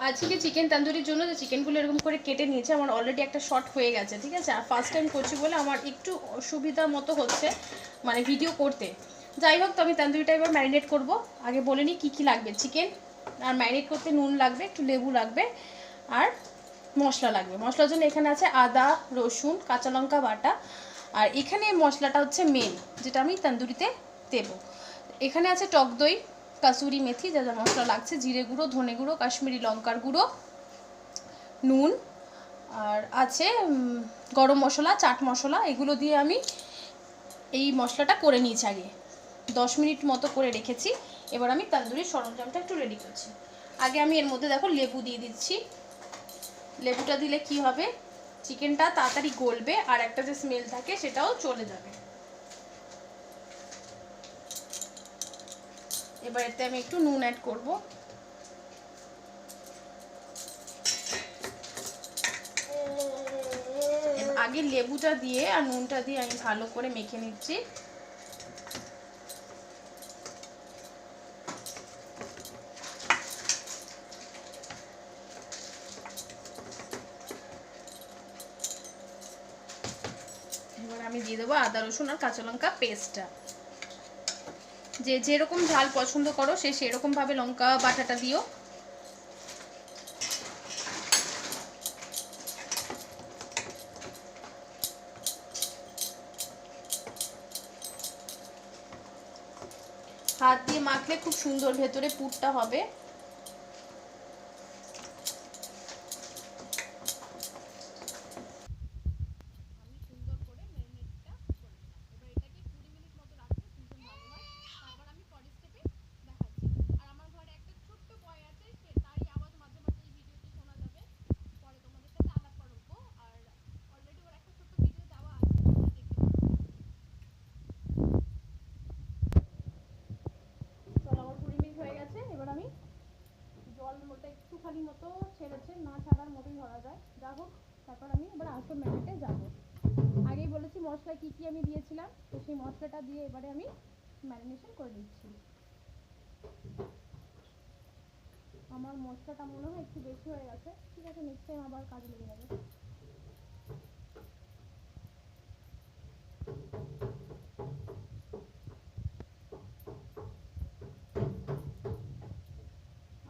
আজকে চিকেন তন্দুরির জন্য যে চিকেনগুলো এরকম করে কেটে নিয়েছে, আমার অলরেডি একটা শর্ট হয়ে গেছে, ঠিক আছে। আর ফার্স্ট টাইম করছি বলে আমার একটু অসুবিধা মতো হচ্ছে মানে ভিডিও করতে। যাই হোক, তো আমি তন্দুরিটা এবার ম্যারিনেট করব। আগে বলে নিই কী কী লাগবে। চিকেন, আর ম্যারিনেট করতে নুন লাগবে, একটু লেবু লাগবে, আর মশলা লাগবে। মশলার জন্য এখানে আছে আদা, রসুন, কাঁচা লঙ্কা বাটা। আর এখানে মশলাটা হচ্ছে মেন, যেটা আমি তন্দুরিতে দেবো। এখানে আছে টক দই, কাসুরি মেথি, যা যা মশলা লাগছে, জিরে গুঁড়ো, ধনে গুঁড়ো, কাশ্মীরি লঙ্কার গুঁড়ো, নুন, আর আছে গরম মশলা, চাট মশলা। এগুলো দিয়ে আমি এই মশলাটা করে নিয়েছি আগে, 10 মিনিট মতো করে রেখেছি। এবার আমি তন্দুরির সরঞ্জামটা একটু রেডি করছি। আগে আমি এর মধ্যে দেখো লেবু দিয়ে দিচ্ছি। লেবুটা দিলে কি হবে, চিকেনটা তাড়াতাড়ি গলবে আর একটা যে স্মেল থাকে সেটাও চলে যাবে। এবার এতে আমি একটু নুন অ্যাড করব। আগে লেবুটা দিয়ে আর নুনটা দিয়ে আমি ভালো করে মেখে নিচ্ছি। এবার আমি দিয়ে দেবো আদা রসুন আর কাঁচা লঙ্কা পেস্টটা। যে যেরকম ঝাল পছন্দ করো সে সেরকম ভাবে লঙ্কা বাটাটা দিও। হাত দিয়ে মাখলে খুব সুন্দর ভেতরে পুরটা হবে। একটুখানি মতো ছেড়েছে, না ছাড়ার মতোই ধরা যায়। যা হোক, তারপর আমি এবার আসল ম্যারিনেটে যাব। আগেই বলেছি মশলা কি কি আমি দিয়েছিলাম, তো সেই মশলাটা দিয়ে এবারে আমি ম্যারিনেশন করে দিচ্ছি। আমার মশলাটা মনে হয় একটু বেশি হয়ে গেছে, ঠিক আছে, নেক্সট টাইম আবার কাজে লেগে যাবে।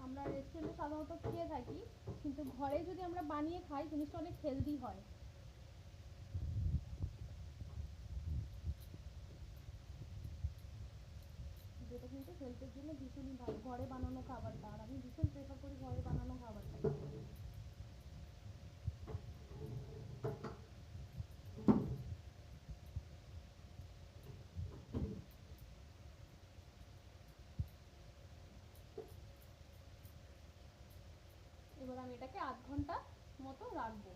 আমরা রেস্টুরেন্টে সাধারণত খেয়ে থাকি, কিন্তু ঘরে যদি আমরা বানিয়ে খাই জিনিসটা অনেক হেলদি হয়। যেটা কিন্তু হেলথের জন্য ভীষণই ভালো, ঘরে বানানো খাবারটা। আর আমি ভীষণ প্রেফার করি ঘরে বানানো খাবারটা। এবার আমি এটাকে আধ ঘন্টা মতো রাখবো।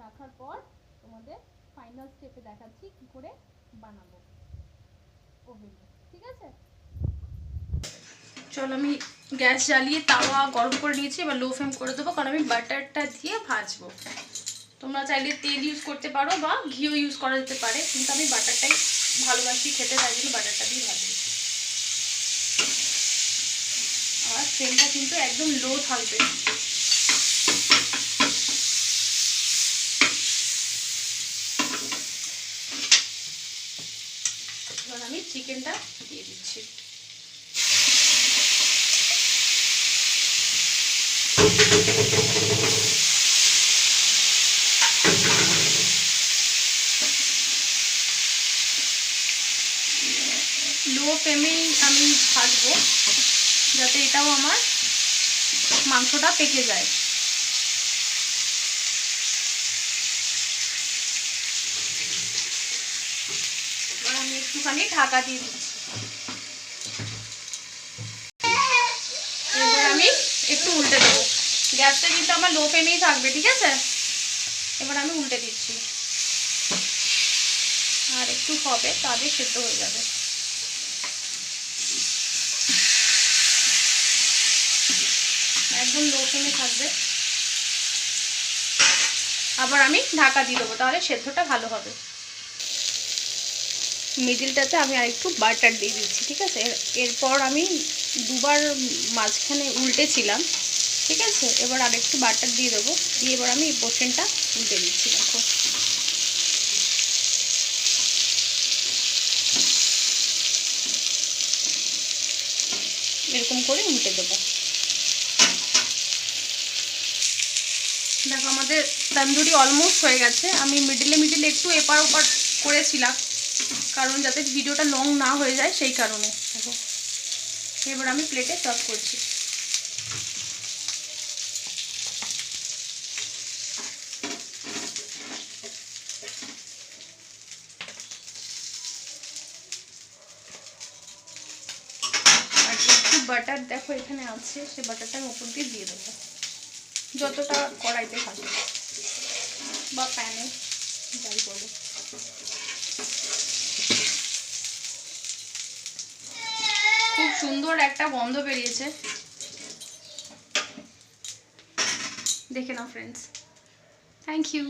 রাখার পর তোমাদের ফাইনাল স্টেপে দেখাচ্ছি কি করে বানাবো ওভেনে, ঠিক আছে। চলো, আমি গ্যাস জ্বালিয়ে তাওয়া গরম করে নিয়েছি। এবার লো ফ্লেম করে দেবো, কারণ আমি বাটারটা দিয়ে ভাজবো। তোমরা চাইলে তেল ইউজ করতে পারো বা ঘিও ইউজ করা যেতে পারে, কিন্তু আমি বাটারটাই ভালোবাসি খেতে, তাই জন্য বাটারটা দিয়ে ভাজবো। আর ফ্লেমটা কিন্তু একদম লো থাকবে। এবার আমি চিকেনটা দিয়ে দিচ্ছি। লো ফ্লেমেই আমি ভাজবো, যাতে এটাও আমার মাংসটা পেকে যায়। এবার আমি একটুখানি ঢাকা দিয়ে দিচ্ছি। এবার আমি একটু উল্টে দেবো। গ্যাসটা কিন্তু আমার লো ফ্লেমেই থাকবে, ঠিক আছে। এবার আমি উল্টে দিচ্ছি, আর একটু হবে, তাহলে সেদ্ধ হয়ে যাবে। একদম লো ফ্লেমে থাকবে। আবার আমি ঢাকা দিয়ে দেবো, তাহলে সেদ্ধটা ভালো হবে। মিডিলটাতে আমি আরেকটু বাটার দিয়ে দিচ্ছি, ঠিক আছে। এরপর আমি দুবার মাঝখানে উল্টেছিলাম, ঠিক আছে, এবার আরেকটু বাটার দিয়ে দেবো, দিয়ে এবার আমি এই পোর্শনটা উল্টে দিচ্ছি। দেখো এরকম করে উল্টে দেবো। দেখো আমাদের তন্দুরি অলমোস্ট হয়ে গেছে। আমি মিডিলে একটু এপার ওপার করেছিলাম, কারণ যাতে ভিডিওটা লং না হয়ে যায় সেই কারণে। দেখো এবার আমি প্লেটে সার্ভ করছি। আর একটু বাটার দেখো এখানে আছে, সে বাটারটা আমি উপর দিয়ে দিয়ে দেবো, যতটা কড়াইতে থাকে বা প্যানে যাই বলো। খুব সুন্দর একটা গন্ধ বেরিয়েছে, দেখে নাও ফ্রেন্ডস। Thank you.